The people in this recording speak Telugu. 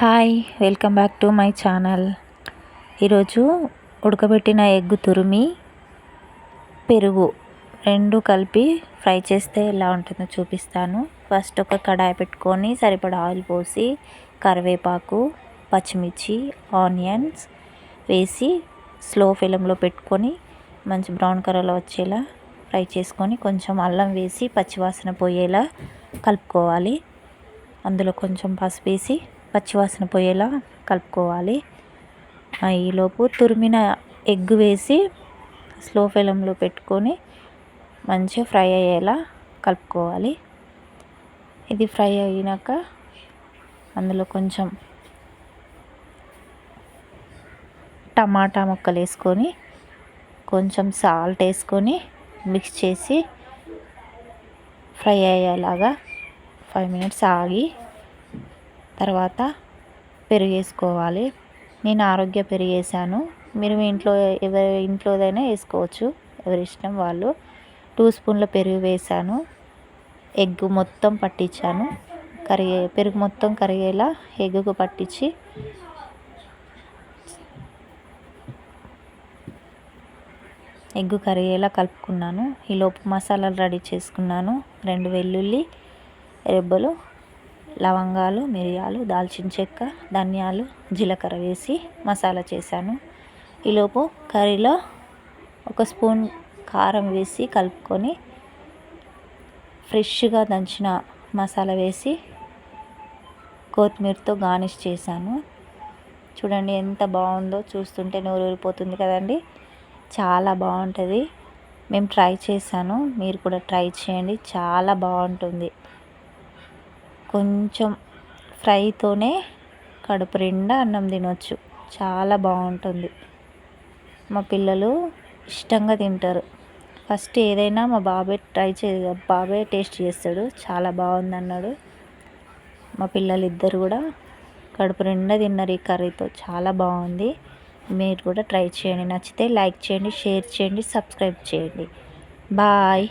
Hi, welcome back to my channel. ఈరోజు ఉడకబెట్టిన ఎగ్ తురిమి పెరుగు రెండు కలిపి ఫ్రై చేస్తే ఎలా ఉంటుందో చూపిస్తాను. ఫస్ట్ ఒక కడాయి పెట్టుకొని సరిపడా ఆయిల్ పోసి కరివేపాకు, పచ్చిమిర్చి, ఆనియన్స్ వేసి స్లో ఫ్లేమ్లో పెట్టుకొని మంచి బ్రౌన్ కలర్లో వచ్చేలా ఫ్రై చేసుకొని కొంచెం అల్లం వేసి పచ్చివాసన పోయేలా కలుపుకోవాలి. అందులో కొంచెం పసుపు వేసి పచ్చివాసన పోయేలా కలుపుకోవాలి. ఈలోపు తురిమిన ఎగ్ వేసి స్లో ఫ్లేమ్లో పెట్టుకొని మంచిగా ఫ్రై అయ్యేలా కలుపుకోవాలి. ఇది ఫ్రై అయినాక అందులో కొంచెం టమాటా ముక్కలు వేసుకొని కొంచెం సాల్ట్ వేసుకొని మిక్స్ చేసి ఫ్రై అయ్యేలాగా 5 minutes ఆగి తర్వాత పెరుగు వేసుకోవాలి. నేను ఆరోగ్య పెరుగు వేసాను. మీరు మీ ఇంట్లో ఎవరి ఇంట్లోదైనా వేసుకోవచ్చు, ఎవరి ఇష్టం వాళ్ళు. 2 స్పూన్ల పెరుగు వేసాను. ఎగ్ మొత్తం పట్టించాను. పెరుగు మొత్తం కరిగేలా ఎగ్గుకు పట్టించి ఎగ్గు కరిగేలా కలుపుకున్నాను. ఈలోపు మసాలాలు రెడీ చేసుకున్నాను. 2 వెల్లుల్లి రెబ్బలు, లవంగాలు, మిరియాలు, దాల్చిన చెక్క, ధనియాలు, జీలకర్ర వేసి మసాలా చేశాను. ఈలోపు కర్రీలో 1 స్పూన్ కారం వేసి కలుపుకొని ఫ్రెష్గా దంచిన మసాలా వేసి కొత్తిమీరతో గార్నిష్ చేశాను. చూడండి ఎంత బాగుందో, చూస్తుంటే నోరు ఊరిపోతుంది కదండి. చాలా బాగుంటుంది. మేము ట్రై చేశాను, మీరు కూడా ట్రై చేయండి, చాలా బాగుంటుంది. కొంచెం ఫ్రైతోనే కడుపు నిండా అన్నం తినొచ్చు, చాలా బాగుంటుంది. మా పిల్లలు ఇష్టంగా తింటారు. ఫస్ట్ ఏదైనా మా బాబే టేస్ట్ చేస్తాడు. చాలా బాగుంది అన్నాడు. మా పిల్లలు ఇద్దరు కూడా కడుపు నిండా తిన్నారు ఈ కర్రీతో. చాలా బాగుంది. మీరు కూడా ట్రై చేయండి. నచ్చితే లైక్ చేయండి, షేర్ చేయండి, సబ్స్క్రైబ్ చేయండి. బాయ్.